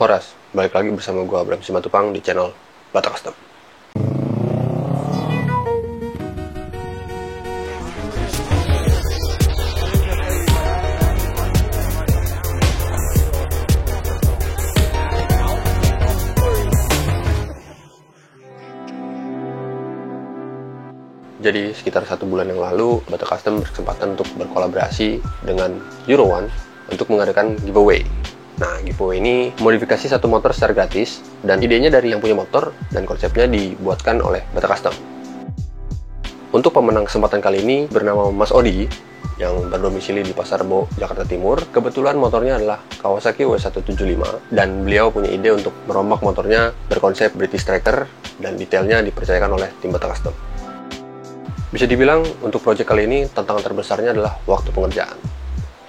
Horas, balik lagi bersama gue Abraham Simatupang di channel Batak Custom. Jadi sekitar 1 bulan yang lalu, Batak Custom berkesempatan untuk berkolaborasi dengan Euro One untuk mengadakan giveaway. Nah, giveaway ini modifikasi satu motor secara gratis, dan idenya dari yang punya motor, dan konsepnya dibuatkan oleh Batak Custom. Untuk pemenang kesempatan kali ini bernama Mas Odi, yang berdomisili di Pasar Rebo, Jakarta Timur. Kebetulan motornya adalah Kawasaki W175, dan beliau punya ide untuk merombak motornya berkonsep British Tracker, dan detailnya dipercayakan oleh tim Batak Custom. Bisa dibilang, untuk proyek kali ini, tantangan terbesarnya adalah waktu pengerjaan.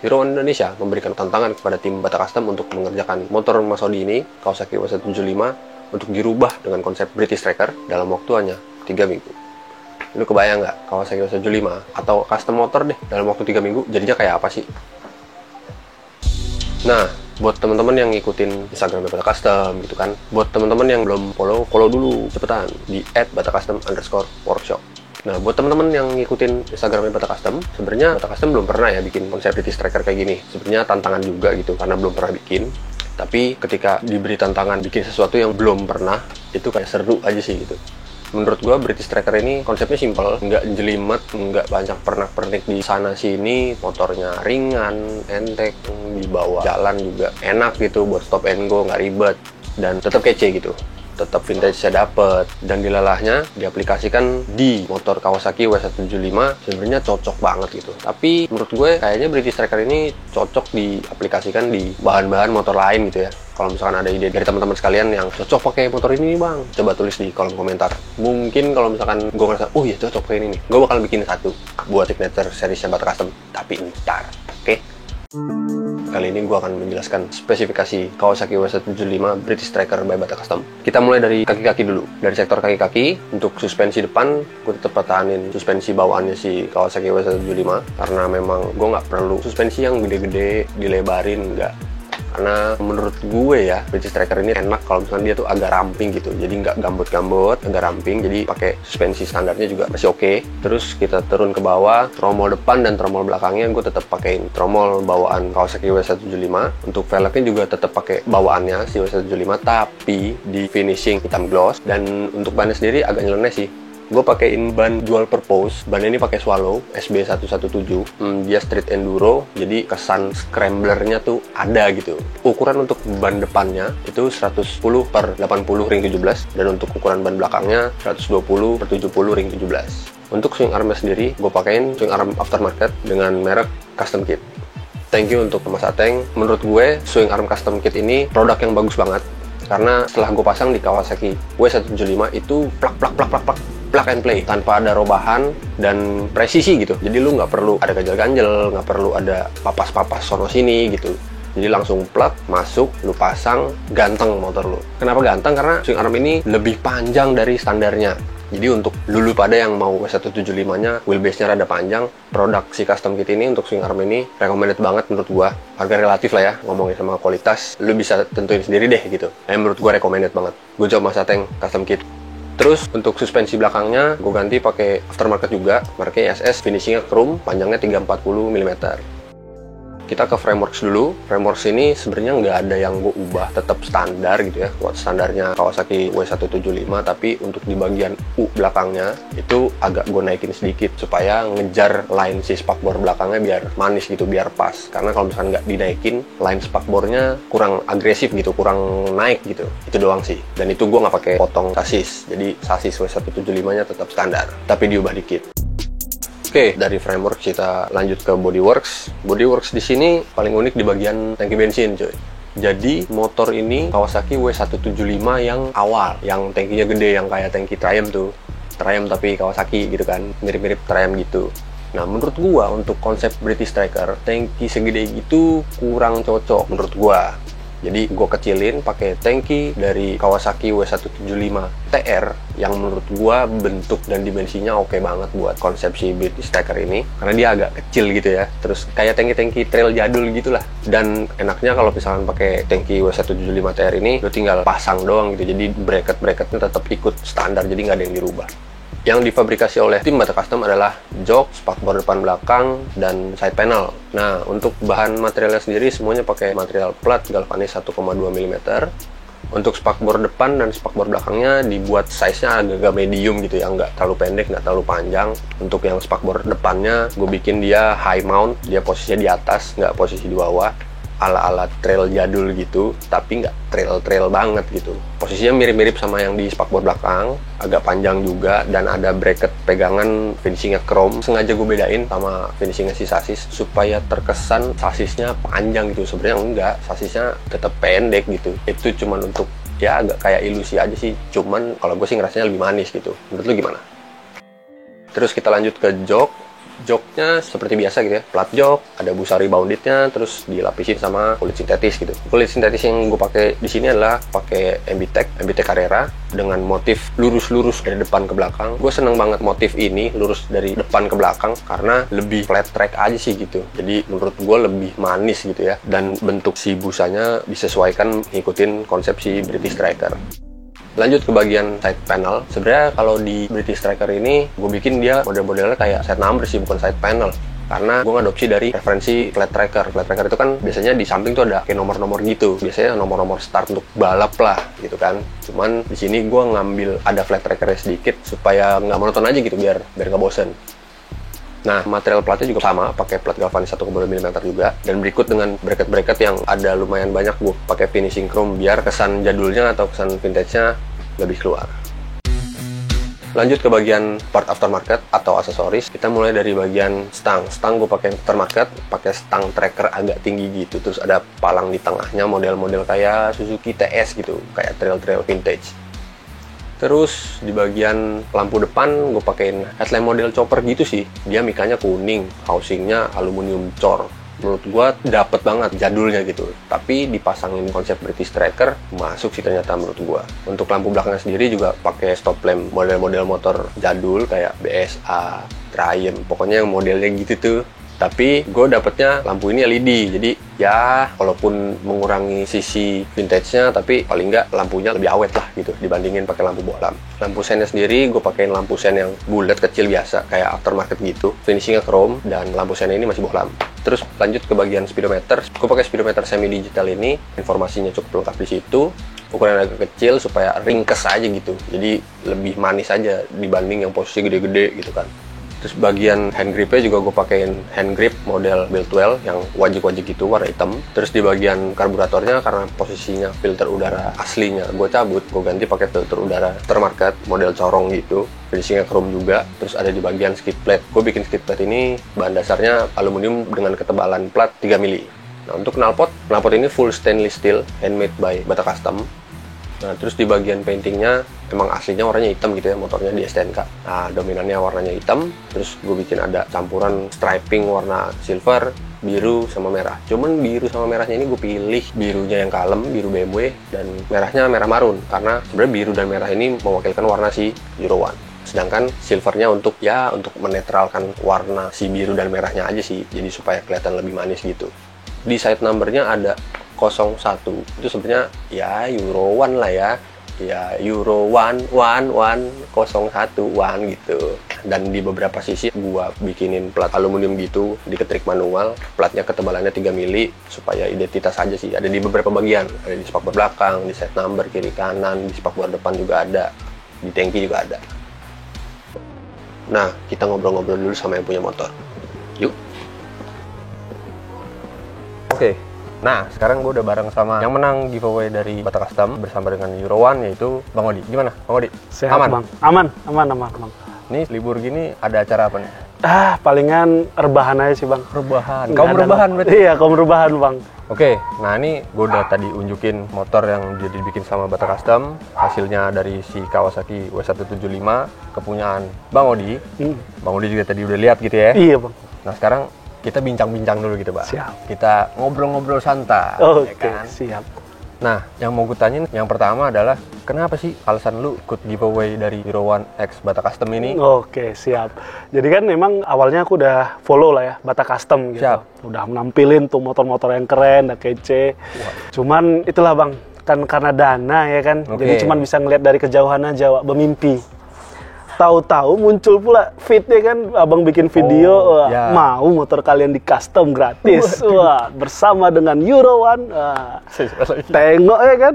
Euro One Indonesia memberikan tantangan kepada tim Batak Custom untuk mengerjakan motor Mas Odi ini, Kawasaki W175, untuk dirubah dengan konsep British Tracker dalam waktu hanya 3 minggu. Lu kebayang nggak, Kawasaki W175 atau custom motor deh dalam waktu 3 minggu, jadinya kayak apa sih? Nah, buat teman-teman yang ngikutin Instagram Batak Custom gitu kan, buat teman-teman yang belum follow dulu cepetan di @batakcustom_workshop. Nah, buat teman-teman yang ngikutin Instagramnya Batak Custom, sebenarnya Batak Custom belum pernah ya bikin konsep British Tracker kayak gini. Sebenarnya tantangan juga gitu, karena belum pernah bikin. Tapi ketika diberi tantangan bikin sesuatu yang belum pernah, itu kayak seru aja sih gitu. Menurut gua British Tracker ini konsepnya simple, nggak jelimet, nggak banyak pernak-pernik di sana sini, motornya ringan, enteng, dibawa jalan juga enak gitu buat stop and go, nggak ribet, dan tetap kece gitu. Tetap vintage-nya dapet, dan dilalahnya diaplikasikan di motor Kawasaki W175 sebenarnya cocok banget gitu. Tapi menurut gue kayaknya British Tracker ini cocok diaplikasikan di bahan-bahan motor lain gitu ya. Kalau misalkan ada ide dari teman-teman sekalian yang cocok pakai motor ini nih bang, coba tulis di kolom komentar. Mungkin kalau misalkan gue ngerasa, oh iya cocok pakai ini nih, gue bakal bikin satu buat signature seriesnya Batak Custom, tapi ntar, oke? Kali ini gue akan menjelaskan spesifikasi Kawasaki W175 British Tracker by Batak Custom. Kita mulai dari kaki-kaki dulu. Dari sektor kaki-kaki, untuk suspensi depan, gue tetap pertahanin suspensi bawaannya si Kawasaki W175. Karena memang gue nggak perlu suspensi yang gede-gede, dilebarin, nggak. Karena menurut gue ya, British Tracker ini enak kalau misalnya dia tuh agak ramping gitu. Jadi nggak gambut-gambut, agak ramping. Jadi pakai suspensi standarnya juga masih oke. Terus kita turun ke bawah, tromol depan dan tromol belakangnya gue tetap pakein tromol bawaan Kawasaki W175. Untuk velgnya juga tetap pakai bawaannya si W175, tapi di finishing hitam gloss. Dan untuk bannya sendiri agak nyeleneh sih. Gue pakein ban dual purpose. Ban ini pakai Swallow SB117. Dia street enduro, jadi kesan scramblernya tuh ada gitu. Ukuran untuk ban depannya itu 110/80 ring 17, dan untuk ukuran ban belakangnya 120/70 ring 17. Untuk swing armnya sendiri, gue pakein swing arm aftermarket dengan merek Custom Kit. Thank you untuk Mas Ateng. Menurut gue, swing arm Custom Kit ini produk yang bagus banget. Karena setelah gue pasang di Kawasaki W175 itu plug and play, tanpa ada robahan dan presisi gitu. Jadi lu nggak perlu ada ganjel-ganjel, nggak perlu ada papas-papas sono sini gitu. Jadi langsung plug, masuk, lu pasang, ganteng motor lu. Kenapa ganteng? Karena swing arm ini lebih panjang dari standarnya. Jadi untuk lulu pada yang mau W175-nya, wheelbase-nya rada panjang, produk si Custom Kit ini untuk swing arm ini recommended banget menurut gua. Harga relatif lah ya, ngomongin sama kualitas, lu bisa tentuin sendiri deh gitu. Menurut gua recommended banget. Gua coba Mas Ateng Custom Kit. Terus untuk suspensi belakangnya, gue ganti pakai aftermarket juga, mereknya ISS, finishingnya chrome, panjangnya 340 mm. Kita ke frameworks dulu. Frameworks ini sebenarnya nggak ada yang gue ubah, tetap standar gitu ya. Buat standarnya Kawasaki W175, tapi untuk di bagian U belakangnya itu agak gue naikin sedikit supaya ngejar line si spakbor belakangnya biar manis gitu, biar pas. Karena kalau misalkan nggak dinaikin, line spakbornya kurang agresif gitu, kurang naik gitu. Itu doang sih. Dan itu gue nggak pakai potong sasis. Jadi sasis W175-nya tetap standar, tapi diubah dikit. Oke, dari framework kita lanjut ke bodyworks. Bodyworks di sini paling unik di bagian tangki bensin, coy. Jadi motor ini Kawasaki W175 yang awal, yang tangkinya gede, yang kayak tangki Triumph tuh. Triumph tapi Kawasaki gitu kan, mirip-mirip Triumph gitu. Nah, menurut gua untuk konsep British Tracker, tangki segede gitu kurang cocok menurut gua. Jadi gue kecilin pakai tangki dari Kawasaki W175 TR yang menurut gue bentuk dan dimensinya oke banget buat konsep si British Striker ini, karena dia agak kecil gitu ya. Terus kayak tangki-tangki trail jadul gitulah. Dan enaknya kalau misalkan pakai tangki W175 TR ini, lo tinggal pasang doang gitu. Jadi bracket-bracketnya tetap ikut standar, jadi nggak ada yang dirubah. Yang difabrikasi oleh tim Bata Custom adalah jok, spakbor depan belakang, dan side panel. Nah, untuk bahan materialnya sendiri semuanya pakai material plat galvanis 1,2 mm. Untuk spakbor depan dan spakbor belakangnya dibuat size-nya agak medium gitu ya, nggak terlalu pendek, nggak terlalu panjang. Untuk yang spakbor depannya, gue bikin dia high mount, dia posisinya di atas, nggak posisi di bawah. Ala-ala trail jadul gitu, tapi nggak trail banget gitu. Posisinya mirip-mirip sama yang di spakbor belakang, agak panjang juga, dan ada bracket pegangan finishingnya chrome. Sengaja gue bedain sama finishingnya si sasis, supaya terkesan sasisnya panjang gitu. Sebenarnya enggak, sasisnya tetap pendek gitu. Itu cuman untuk, ya agak kayak ilusi aja sih. Cuman kalau gue sih ngerasanya lebih manis gitu. Menurut lu gimana? Terus kita lanjut ke jok. Joknya seperti biasa gitu ya, plat jok, ada busa reboundednya, terus dilapisin sama kulit sintetis gitu. Kulit sintetis yang gue pakai di sini adalah pakai MBTEK Carrera dengan motif lurus-lurus dari depan ke belakang. Gue seneng banget motif ini lurus dari depan ke belakang karena lebih flat track aja sih gitu. Jadi menurut gue lebih manis gitu ya, dan bentuk si busanya disesuaikan ngikutin konsep si British Striker. Lanjut ke bagian side panel. Sebenarnya kalau di British Striker ini gue bikin dia model-modelnya kayak side number sih, bukan side panel, karena gue ngadopsi dari referensi flat tracker. Flat tracker itu kan biasanya di samping tuh ada kayak nomor-nomor gitu, biasanya nomor-nomor start untuk balap lah gitu kan. Cuman di sini gue ngambil ada flat trackernya sedikit supaya nggak monoton aja gitu, biar nggak bosen. Nah, material platnya juga sama, pakai plat galvanis 1,2 mm juga, dan berikut dengan bracket-bracket yang ada lumayan banyak. Gue pakai finishing chrome biar kesan jadulnya atau kesan vintage-nya lebih keluar. Lanjut ke bagian part aftermarket atau aksesoris. Kita mulai dari bagian stang. Stang gue pakai aftermarket, pakai stang tracker agak tinggi gitu, terus ada palang di tengahnya model-model kayak Suzuki TS gitu, kayak trail-trail vintage. Terus di bagian lampu depan gue pakein headlamp model chopper gitu sih. Dia mikanya kuning, housingnya aluminium cor. Menurut gue dapet banget jadulnya gitu. Tapi dipasangin konsep British Striker, masuk sih ternyata menurut gue. Untuk lampu belakangnya sendiri juga pakai stop lamp model-model motor jadul kayak BSA, Triumph, pokoknya yang modelnya gitu tuh. Tapi gue dapetnya lampu ini LED, jadi ya walaupun mengurangi sisi vintage-nya, tapi paling nggak lampunya lebih awet lah gitu dibandingin pakai lampu bohlam. Lampu sennya sendiri gue pakein lampu sen yang bulat kecil biasa kayak aftermarket gitu, finishingnya chrome, dan lampu sennya ini masih bohlam. Terus lanjut ke bagian speedometer. Gue pakai speedometer semi digital ini, informasinya cukup lengkap di situ. Ukuran agak kecil supaya ringkes aja gitu, jadi lebih manis aja dibanding yang posisi gede-gede gitu kan. Terus bagian hand gripnya juga gue pakein hand grip model Biltwell yang wajik-wajik gitu, warna hitam. Terus di bagian karburatornya, karena posisinya filter udara aslinya gue cabut, gue ganti pakai filter udara aftermarket model corong gitu, finishingnya chrome juga. Terus ada di bagian skid plate. Gue bikin skid plate ini bahan dasarnya aluminium dengan ketebalan plat 3 mili. Nah, untuk knalpot ini full stainless steel, handmade by Bata Custom. Nah, terus di bagian paintingnya emang aslinya warnanya hitam gitu ya, motornya di STNK. Nah, dominannya warnanya hitam, terus gue bikin ada campuran striping warna silver, biru, sama merah. Cuman biru sama merahnya ini gue pilih birunya yang kalem, biru BMW, dan merahnya merah marun, karena sebenarnya biru dan merah ini mewakilkan warna si Euro 1. Sedangkan silvernya untuk menetralkan warna si biru dan merahnya aja sih, jadi supaya kelihatan lebih manis gitu. Di side numbernya ada 01, itu sebenarnya ya Euro 1 lah ya Euro 1 gitu. Dan di beberapa sisi gua bikinin plat aluminium gitu, diketik manual, platnya ketebalannya 3 mili supaya identitas aja sih. Ada di beberapa bagian, ada di spakbor belakang, di side number kiri kanan, di spakbor depan juga ada, di tangki juga ada. Nah, kita ngobrol-ngobrol dulu sama yang punya motor. Yuk. Oke. Nah, sekarang gue udah bareng sama yang menang giveaway dari Bata Custom bersama dengan Euro 1, yaitu Bang Odi. Gimana, Bang Odi? Sehat, aman? Bang. Aman. Nih, libur gini ada acara apa nih? Palingan rebahan aja sih, Bang. Rebahan? Kamu rebahan berarti? Iya, kamu rebahan, Bang. Oke, nah ini gue udah tadi unjukin motor yang dia dibikin sama Bata Custom. Hasilnya dari si Kawasaki W175, kepunyaan Bang Odi. Bang Odi juga tadi udah lihat gitu ya? Iya, Bang. Nah, sekarang kita bincang-bincang dulu gitu, Pak. Siap. Kita ngobrol-ngobrol santai. Oke, ya kan? siap. Nah, yang mau gue tanyain yang pertama adalah kenapa sih alasan lu ikut giveaway dari Hero One X Bata Custom ini? Oke, siap. Jadi kan memang awalnya aku udah follow lah ya Bata Custom gitu. Siap. Udah nampilin tuh motor-motor yang keren, dan kece. Cuman itulah Bang, kan karena dana ya kan. Oke. Jadi cuman bisa ngeliat dari kejauhan aja, Wak, bermimpi. Tahu-tahu muncul pula fitnya kan, abang bikin video, wah, ya. mau motor kalian di custom gratis, wah, bersama dengan Euro One, wah, tengok ya kan,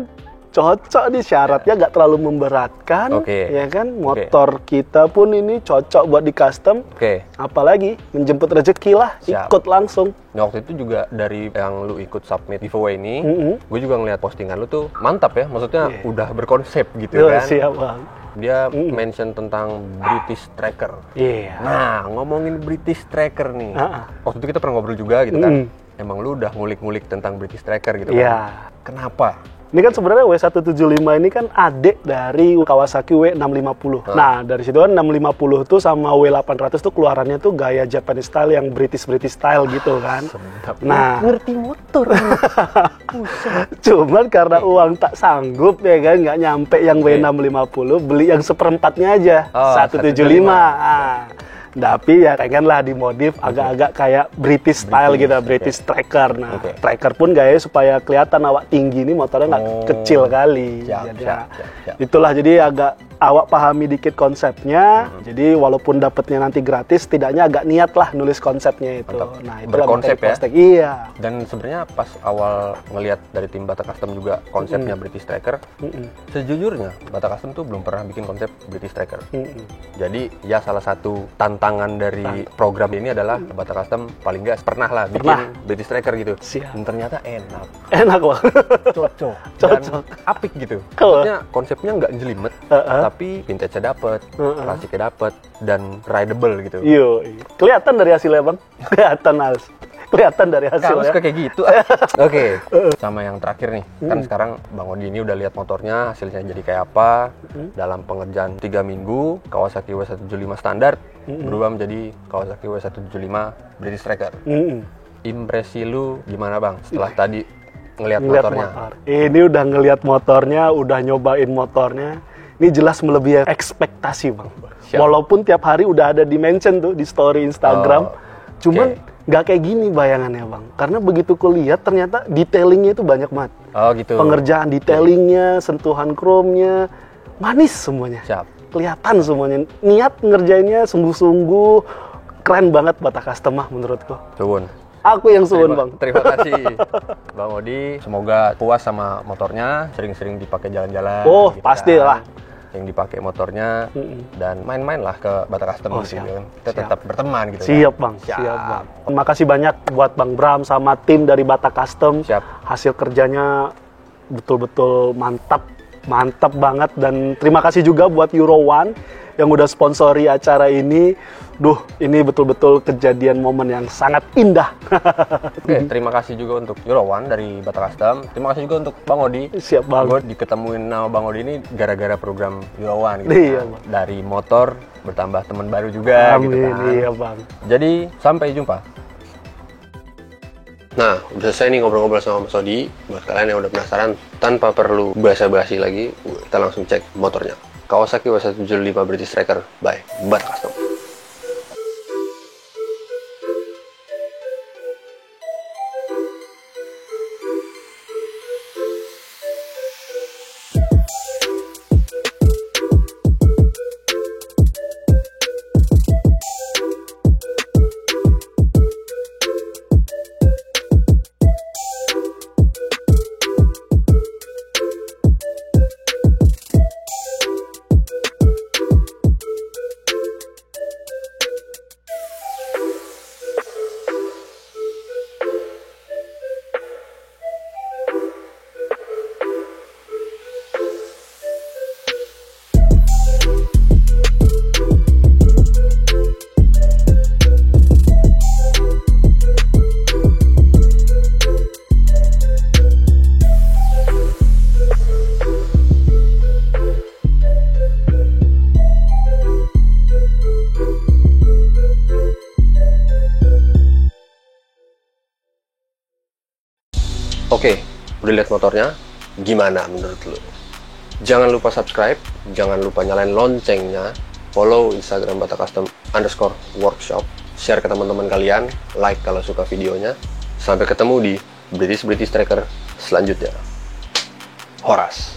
cocok nih, syaratnya nggak terlalu memberatkan, Oke. ya kan, motor kita pun ini cocok buat di custom, Oke. apalagi menjemput rezeki lah, Siap. ikut langsung. Nah, waktu itu juga dari yang lu ikut submit giveaway ini, Mm-mm. gue juga ngeliat postingan lu tuh mantap ya, maksudnya Iya. udah berkonsep gitu kan. Siap Bang. Dia mention tentang British Tracker. Iya. Nah, ngomongin British Tracker nih. Ah, ah. Waktu itu kita pernah ngobrol juga gitu kan. Mm. Emang lu udah ngulik-ngulik tentang British Tracker gitu Iya. kan. Kenapa? Ini kan sebenarnya W175 ini kan adik dari Kawasaki W650. Nah, dari situ kan 650 tuh sama W800 tuh keluarannya tuh gaya Japanese style yang British style gitu kan. Sedap. Nah, Ngerti motor. cuman karena uang tak sanggup ya kan, nggak nyampe yang W650, beli yang seperempatnya aja, Oh, 175. Ah. Tapi ya pengenlah dimodif agak-agak kayak British style British, gitu, oke. British Tracker. Nah, Oke. Tracker pun gayanya supaya kelihatan awak tinggi, ini motornya nggak Oh. kecil kali. Siap, Jadi siap, ya, siap. itulah, jadi agak awak pahami dikit konsepnya. Jadi walaupun dapatnya nanti gratis, tidaknya agak niat lah nulis konsepnya itu. Mantap. Nah, itulah Berkonsep makanya ya? posting. Iya. Dan sebenarnya pas awal ngelihat dari tim Bata Custom juga konsepnya British Tracker, Mm-mm. sejujurnya Bata Custom tuh belum pernah bikin konsep British Tracker. Mm-mm. Jadi ya salah satu tantangan dari program ini adalah Bata Custom paling nggak pernah lah bikin Pernah. British Tracker gitu. Siap. Dan ternyata enak, Enak Bang. cocok, Cocok. dan apik gitu. Cool. Maksudnya konsepnya nggak jelimet, Uh-uh. tapi vintage-nya dapet, Uh-uh. klasiknya dapet, dan rideable gitu. Yo, kelihatan dari hasilnya Bang. Kelihatan Als. Kelihatan dari Kamu hasilnya. suka kayak gitu. Oke, sama yang terakhir nih. Kan sekarang Bang Odi ini udah lihat motornya, hasilnya jadi kayak apa. Dalam pengerjaan 3 minggu, Kawasaki W175 standar berubah menjadi Kawasaki W175 British Tracker. Mm-mm. Impresi lu gimana Bang setelah tadi ngelihat Ngeliat motornya? motor. Ini udah ngelihat motornya, udah nyobain motornya. Ini jelas melebihi ekspektasi Bang. Siap. Walaupun tiap hari udah ada dimension tuh di story Instagram. Oh, Cuman oke. nggak kayak gini bayangannya Bang. Karena begitu kulihat ternyata detailingnya itu banyak banget. Oh gitu. Pengerjaan detailingnya, sentuhan chrome-nya, manis semuanya. Siap. Kelihatan semuanya. Niat ngerjainnya sungguh-sungguh, keren banget Bata Custom mah menurutku. Suwun. Aku yang suwun Bang. Terima kasih Bang Odi. Semoga puas sama motornya, sering-sering dipakai jalan-jalan. Oh, gitu pastilah. kan. Yang dipakai motornya dan main-main lah ke Bata Custom Oh, gitu siap. kan. Kita Siap. tetap berteman gitu. Siap kan. Bang, siap Bang. Terima kasih banyak buat Bang Bram sama tim dari Bata Custom. Siap. Hasil kerjanya betul-betul mantap, mantap banget. Dan terima kasih juga buat Euro One yang udah sponsori acara ini. Duh, ini betul-betul kejadian momen yang sangat indah. Oke, terima kasih juga untuk Euro One dari Bata Custom. Terima kasih juga untuk Bang Odi. Siap Bang. Gue diketemuin sama Bang Odi ini gara-gara program Euro One gitu Iya, kan. Bang. Dari motor bertambah teman baru juga gitu Amin, kan. iya Bang. Jadi sampai jumpa. Nah, udah selesai nih ngobrol-ngobrol sama Mas Odi. Buat kalian yang udah penasaran, tanpa perlu basa-basi lagi, kita langsung cek motornya. Kawasaki W175 British Tracker by Bata Custom. Oke, udah lihat motornya. gimana menurut lu? Jangan lupa subscribe, jangan lupa nyalain loncengnya, follow Instagram _workshop, share ke teman-teman kalian, like kalau suka videonya. Sampai ketemu di British Tracker selanjutnya. Horas.